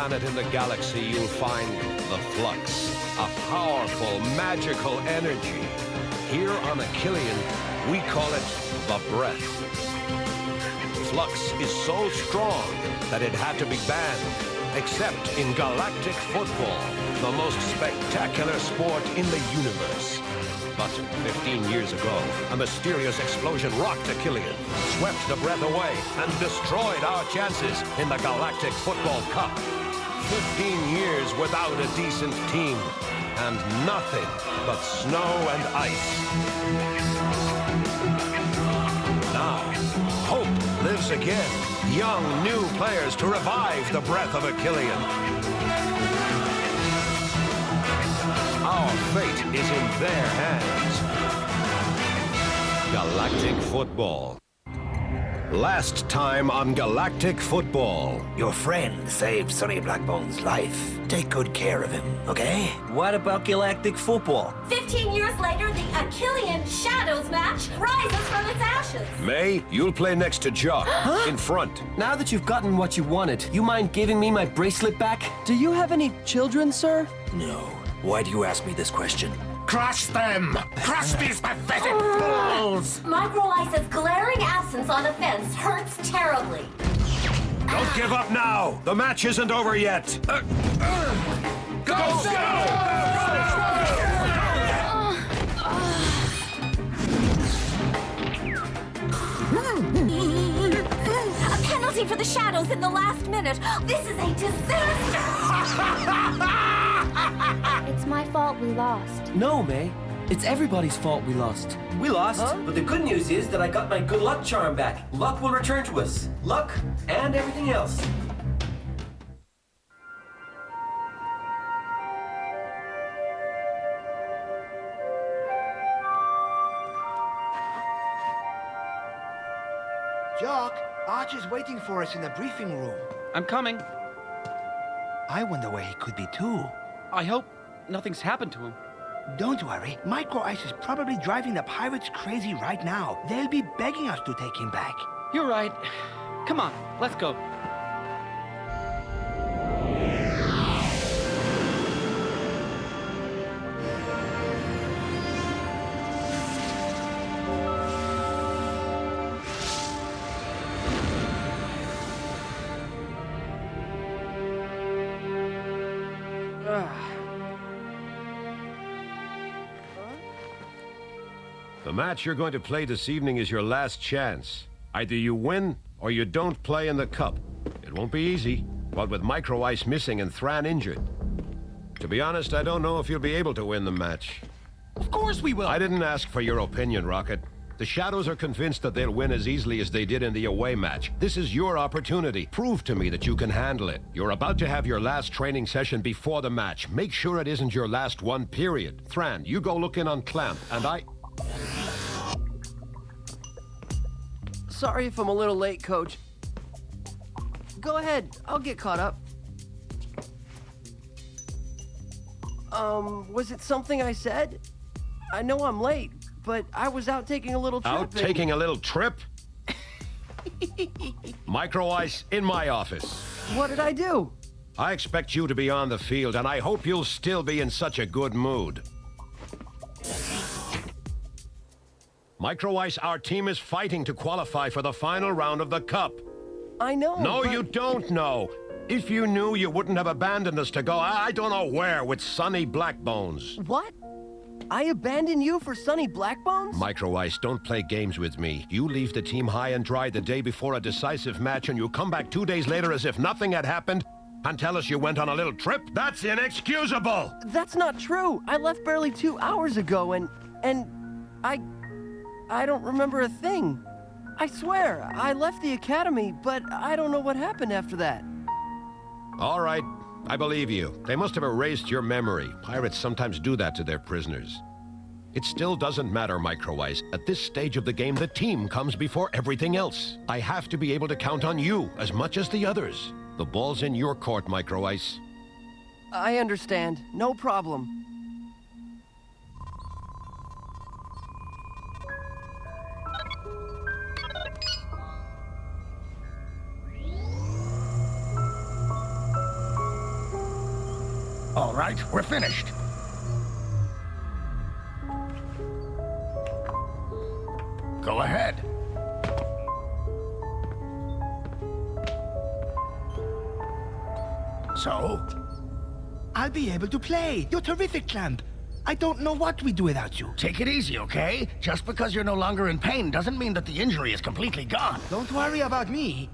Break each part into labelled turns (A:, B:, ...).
A: planet in the galaxy, you'll find the flux, a powerful, magical energy. Here on Achillean, we call it the breath. Flux is so strong that it had to be banned, except in galactic football, the most spectacular sport in the universe. But 15 years ago, a mysterious explosion rocked Achillean, swept the breath away, and destroyed our chances in the Galactic Football Cup. 15 years without a decent team, and nothing but snow and ice. Now, hope lives again. Young, new players to revive the breath of Achillean. Our fate is in their hands. Galactic Football. Last time on Galactic Football.
B: Your friend saved Sonny Blackbone's life. Take good care of him, okay?
C: What about Galactic Football?
D: 15 years later, the Achillean Shadows match rises from its ashes.
A: May, you'll play next to Jock, in front.
C: Now that you've gotten what you wanted, you mind giving me my bracelet back?
E: Do you have any children, sir?
B: No. Why do you ask me this question?
F: Crush them! Crush these pathetic fools!
D: Micro Ice's glaring absence on the fence hurts terribly.
A: Don't give up now! The match isn't over yet!
F: Go!
D: A penalty for the Shadows in the last minute. This is a disaster!
G: It's my fault we lost.
C: No, May. It's everybody's fault we lost. We lost, but the good news is that I got my good luck charm back. Luck will return to us. Luck and everything else.
H: Jock, Archer's waiting for us in the briefing room.
E: I'm coming.
H: I wonder where he could be too.
E: I hope nothing's happened to him.
H: Don't worry, Micro Ice is probably driving the pirates crazy right now. They'll be begging us to take him back.
E: You're right. Come on, let's go.
A: The match you're going to play this evening is your last chance. Either you win, or you don't play in the cup. It won't be easy, but with Micro Ice missing and Thran injured. To be honest, I don't know if you'll be able to win the match.
E: Of course we will.
A: I didn't ask for your opinion, Rocket. The Shadows are convinced that they'll win as easily as they did in the away match. This is your opportunity. Prove to me that you can handle it. You're about to have your last training session before the match. Make sure it isn't your last one, period. Thran, you go look in on Clamp, and I...
E: Sorry if I'm a little late, Coach. Go ahead, I'll get caught up. Was it something I said? I know I'm late, but I was out taking a little trip.
A: Out taking a little trip? Micro Ice in my office.
E: What did I do?
A: I expect you to be on the field, and I hope you'll still be in such a good mood. Micro Ice, our team is fighting to qualify for the final round of the Cup.
E: I know,
A: No,
E: but...
A: you don't know. If you knew, you wouldn't have abandoned us to go, I don't know where, with Sonny Blackbones.
E: What? I abandoned you for Sonny Blackbones?
A: Micro Ice, don't play games with me. You leave the team high and dry the day before a decisive match, and you come back 2 days later as if nothing had happened and tell us you went on a little trip? That's inexcusable!
E: That's not true. I left barely 2 hours ago, and I don't remember a thing. I swear, I left the academy, but I don't know what happened after that.
A: All right, I believe you. They must have erased your memory. Pirates sometimes do that to their prisoners. It still doesn't matter, Micro Ice. At this stage of the game, the team comes before everything else. I have to be able to count on you as much as the others. The ball's in your court, Micro Ice.
E: I understand. No problem.
F: All right, we're finished. Go ahead. So?
H: I'll be able to play. You're terrific, Clamp. I don't know what we'd do without you.
F: Take it easy, okay? Just because you're no longer in pain doesn't mean that the injury is completely gone.
H: Don't worry about me.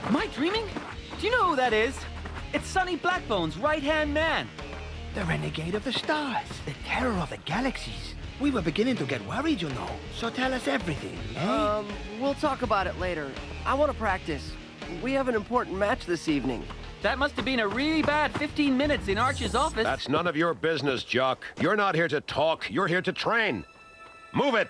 I: Am I dreaming? Do you know who that is? It's Sonny Blackbone's right-hand man.
H: The renegade of the stars. The terror of the galaxies. We were beginning to get worried, you know. So tell us everything, eh?
E: We'll talk about it later. I want to practice. We have an important match this evening.
I: That must have been a really bad 15 minutes in Arch's office.
A: That's none of your business, Jock. You're not here to talk, you're here to train. Move it!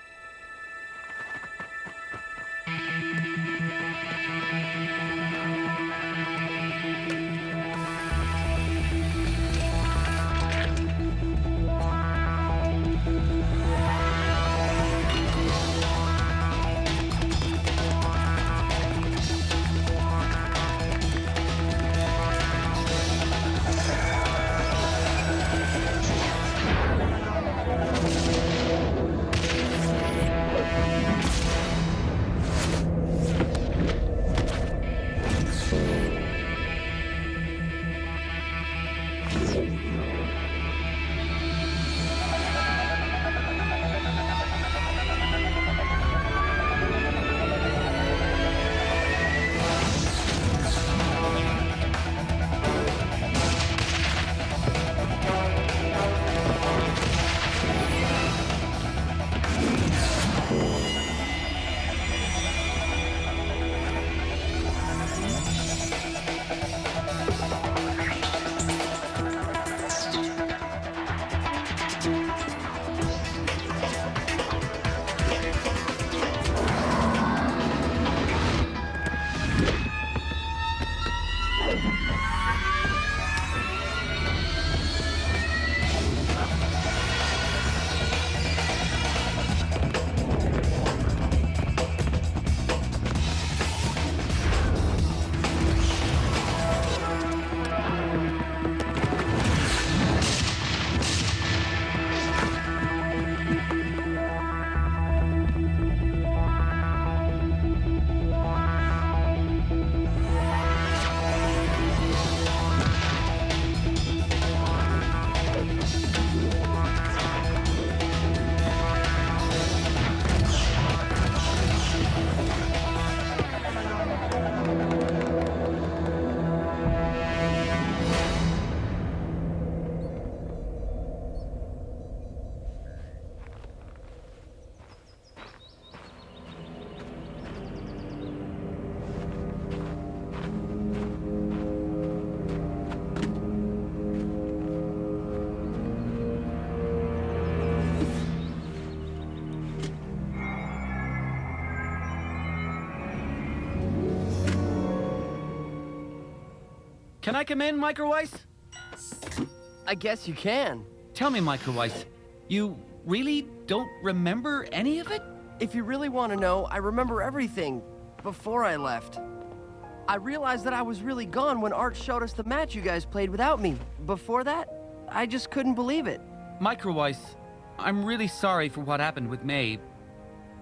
I: Can I come in, Micro Ice?
E: I guess you can.
I: Tell me, Micro Ice, you really don't remember any of it?
E: If you really want to know, I remember everything before I left. I realized that I was really gone when Art showed us the match you guys played without me. Before that, I just couldn't believe it.
I: Micro Ice, I'm really sorry for what happened with May.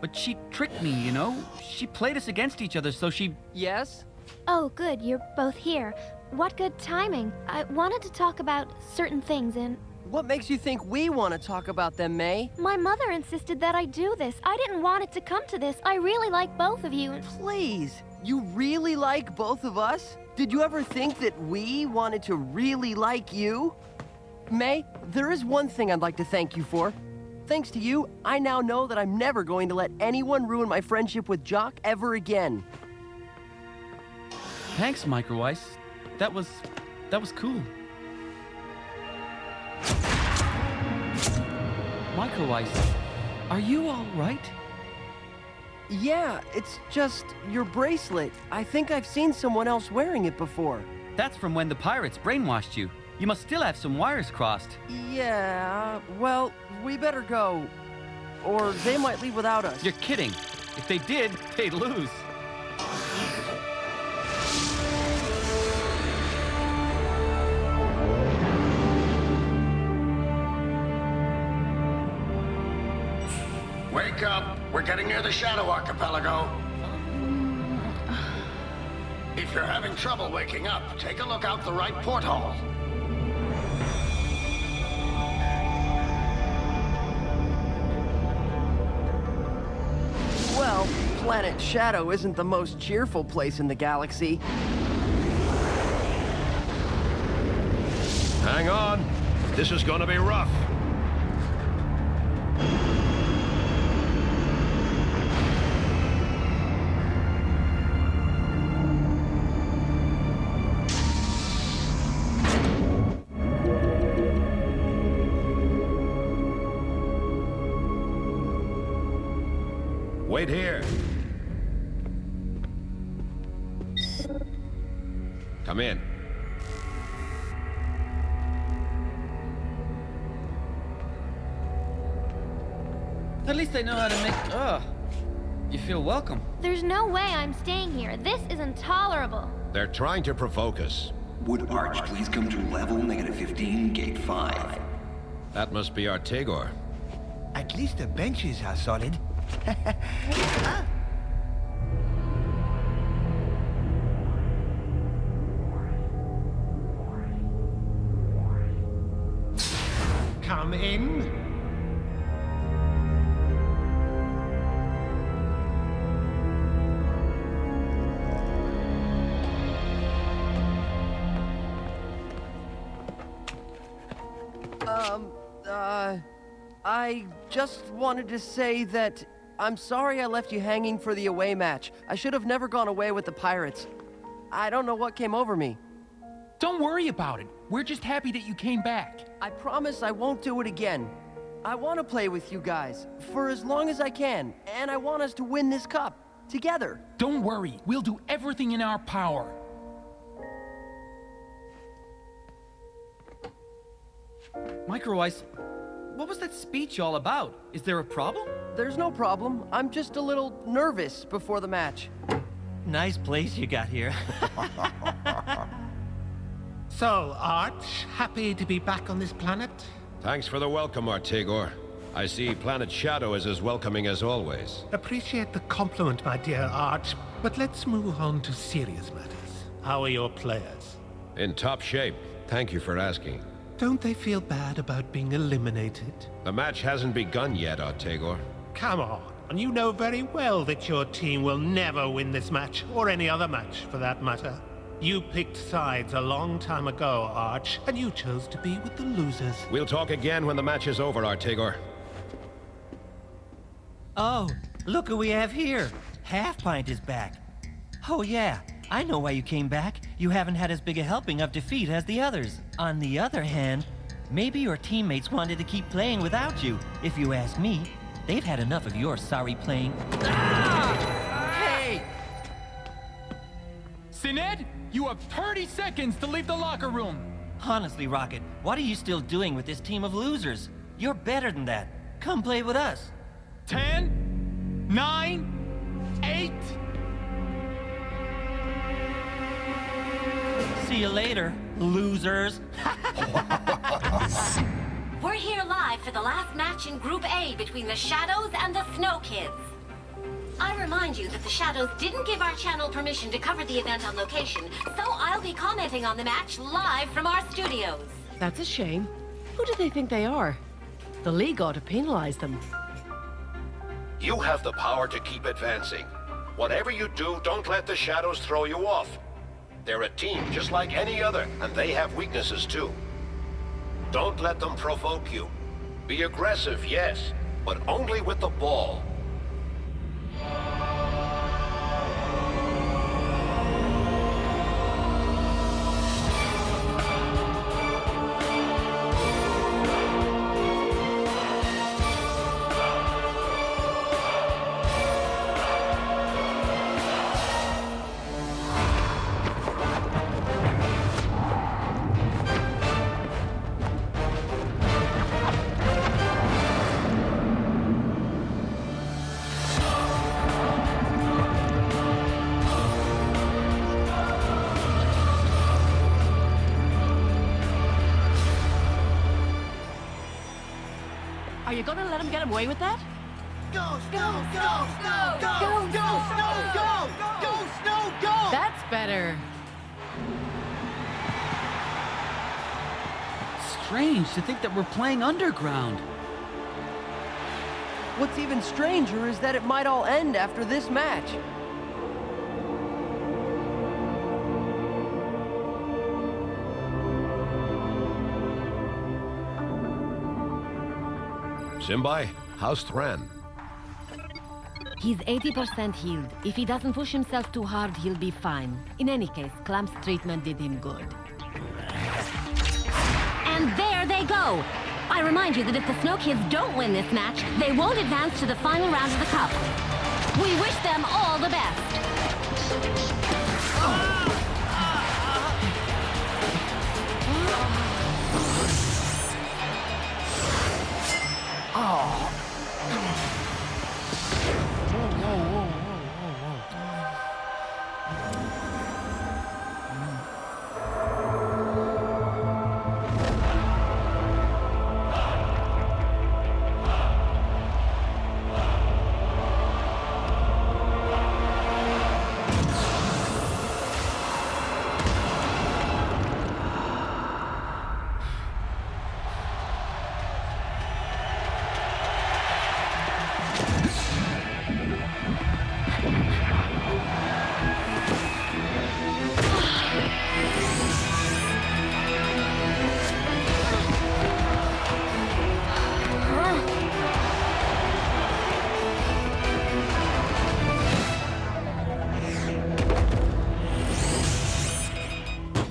I: But she tricked me, you know? She played us against each other, so she...
E: Yes?
G: Oh, good, you're both here. What good timing. I wanted to talk about certain things and...
E: What makes you think we want to talk about them, May?
G: My mother insisted that I do this. I didn't want it to come to this. I really like both of you.
E: Please, you really like both of us? Did you ever think that we wanted to really like you? May, there is one thing I'd like to thank you for. Thanks to you, I now know that I'm never going to let anyone ruin my friendship with Jock ever again.
I: Thanks, Micro Ice. That was cool. Micro Ice, are you all right?
E: Yeah, it's just your bracelet. I think I've seen someone else wearing it before.
I: That's from when the pirates brainwashed you. You must still have some wires crossed.
E: Yeah, well, we better go. Or they might leave without us.
I: You're kidding. If they did, they'd lose.
F: Wake up! We're getting near the Shadow Archipelago. If you're having trouble waking up, take a look out the right porthole.
E: Well, Planet Shadow isn't the most cheerful place in the galaxy.
A: Hang on. This is gonna be rough. Wait here. Come in.
I: At least I know how to make... Ugh. You feel welcome.
G: There's no way I'm staying here. This is intolerable.
A: They're trying to provoke us.
B: Would Arch please come to level -15, gate 5?
A: That must be our Tagor.
H: At least the benches are solid.
F: Come in.
E: I just wanted to say that I'm sorry I left you hanging for the away match. I should have never gone away with the Pirates. I don't know what came over me.
J: Don't worry about it. We're just happy that you came back.
E: I promise I won't do it again. I want to play with you guys for as long as I can, and I want us to win this cup together.
J: Don't worry. We'll do everything in our power.
I: Micro Ice, what was that speech all about? Is there a problem?
E: There's no problem. I'm just a little nervous before the match.
K: Nice place you got here.
L: So, Arch, happy to be back on this planet?
A: Thanks for the welcome, Artigor. I see Planet Shadow is as welcoming as always.
L: Appreciate the compliment, my dear Arch, but let's move on to serious matters. How are your players?
A: In top shape. Thank you for asking.
L: Don't they feel bad about being eliminated?
A: The match hasn't begun yet, Artigor.
L: Come on, and you know very well that your team will never win this match, or any other match for that matter. You picked sides a long time ago, Arch, and you chose to be with the losers.
A: We'll talk again when the match is over, Artigor.
K: Oh, look who we have here. Half Pint is back. Oh yeah, I know why you came back. You haven't had as big a helping of defeat as the others. On the other hand, maybe your teammates wanted to keep playing without you. If you ask me, they've had enough of your sorry playing.
E: Hey!
J: Sined, you have 30 seconds to leave the locker room.
K: Honestly, Rocket, what are you still doing with this team of losers? You're better than that. Come play with us.
J: 10, 9, 8...
K: See you later, losers.
D: We're here live for the last match in Group A between the Shadows and the Snow Kids. I remind you that the Shadows didn't give our channel permission to cover the event on location, so I'll be commenting on the match live from our studios.
M: That's a shame. Who do they think they are? The League ought to penalize them.
A: You have the power to keep advancing. Whatever you do, don't let the Shadows throw you off. They're a team just like any other, and they have weaknesses too. Don't let them provoke you. Be aggressive, yes, but only with the ball.
M: Are you gonna let him get away with that?
F: Go, Snow, go, go, go, go, Snow, go! Go, Snow, go!
M: That's better.
I: Strange to think that we're playing underground.
E: What's even stranger is that it might all end after this match.
A: Simbai, how's Thran?
D: He's 80% healed. If he doesn't push himself too hard, he'll be fine. In any case, Clump's treatment did him good. And there they go! I remind you that if the Snow Kids don't win this match, they won't advance to the final round of the Cup. We wish them all the best.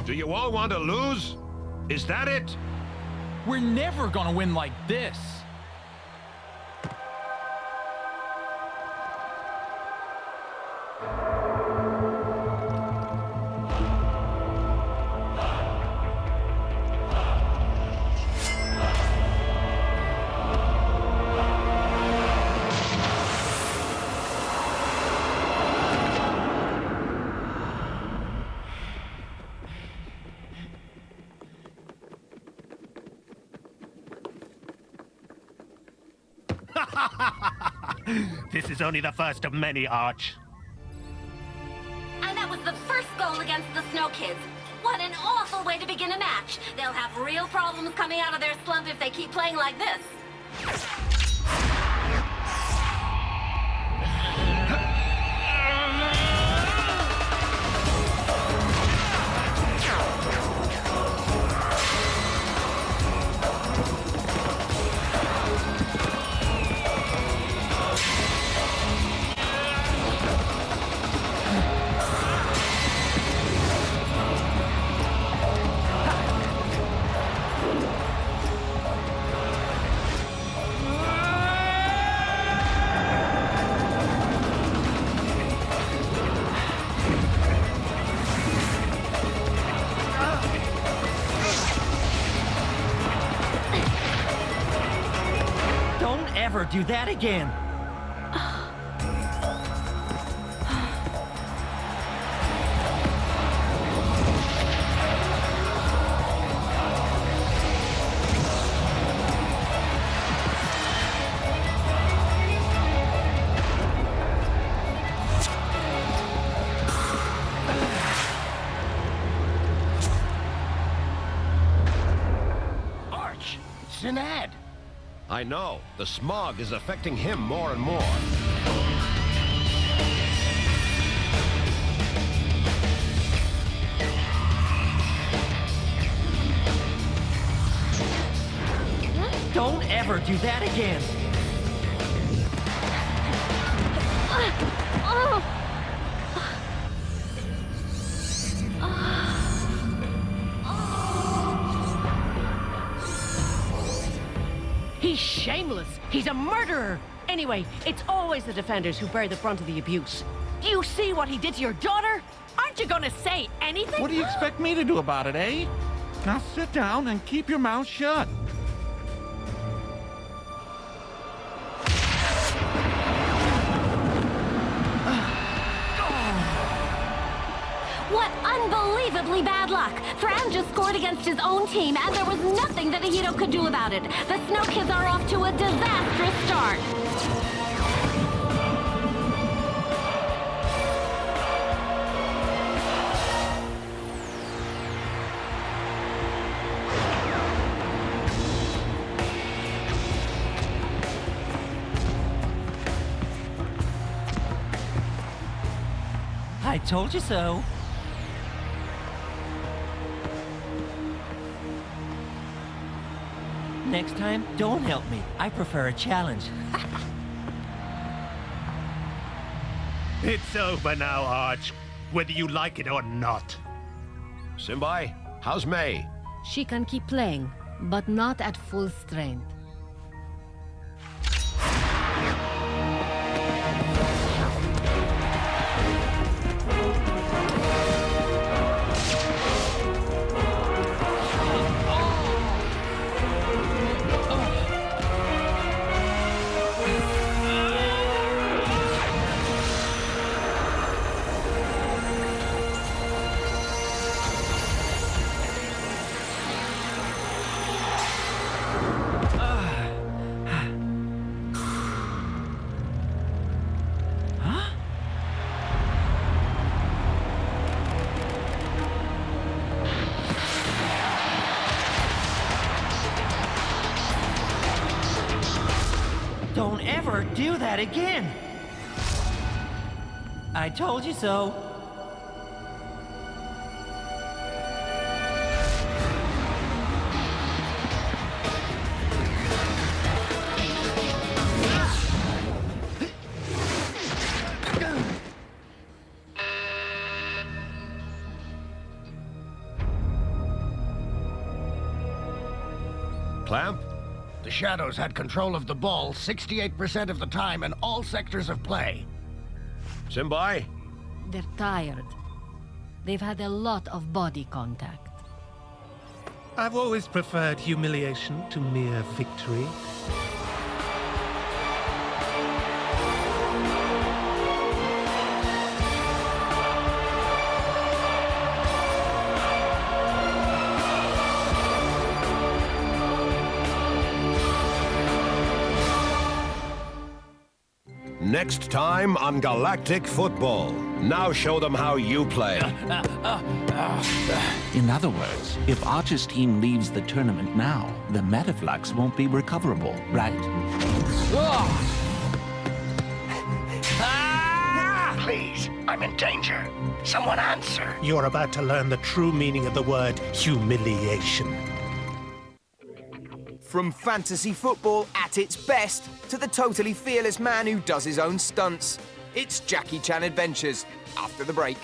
A: Do you all want to lose? Is that it?
J: We're never gonna win like this.
L: This is only the first of many, Arch.
D: And that was the first goal against the Snow Kids. What an awful way to begin a match. They'll have real problems coming out of their slump if they keep playing like this.
K: Never do that again.
F: Arch, Sinad.
A: I know. The smog is affecting him more and more.
K: Don't ever do that again.
M: He's shameless. He's a murderer. Anyway, it's always the defenders who bear the brunt of the abuse. Do you see what he did to your daughter? Aren't you gonna say anything?
J: What do you expect me to do about it, eh? Now sit down and keep your mouth shut.
D: What unbelievable unbelievably bad luck. Fran just scored against his own team, and there was nothing that Ahito could do about it. The Snow Kids are off to a disastrous start.
K: I told you so. Next time, don't help me. I prefer a challenge.
L: It's over now, Arch. Whether you like it or not.
A: Simbai, how's May?
M: She can keep playing, but not at full strength.
K: Don't ever do that again! I told you so.
A: Clamp?
N: The Shadows had control of the ball 68% of the time in all sectors of play.
A: Simbai?
M: They're tired. They've had a lot of body contact.
L: I've always preferred humiliation to mere victory.
A: Next time on Galactic Football. Now show them how you play.
O: In other words, if Archer's team leaves the tournament now, the Metaflux won't be recoverable, right?
N: Please, I'm in danger. Someone answer.
L: You're about to learn the true meaning of the word humiliation.
P: From fantasy football at its best to the totally fearless man who does his own stunts. It's Jackie Chan Adventures, after the break.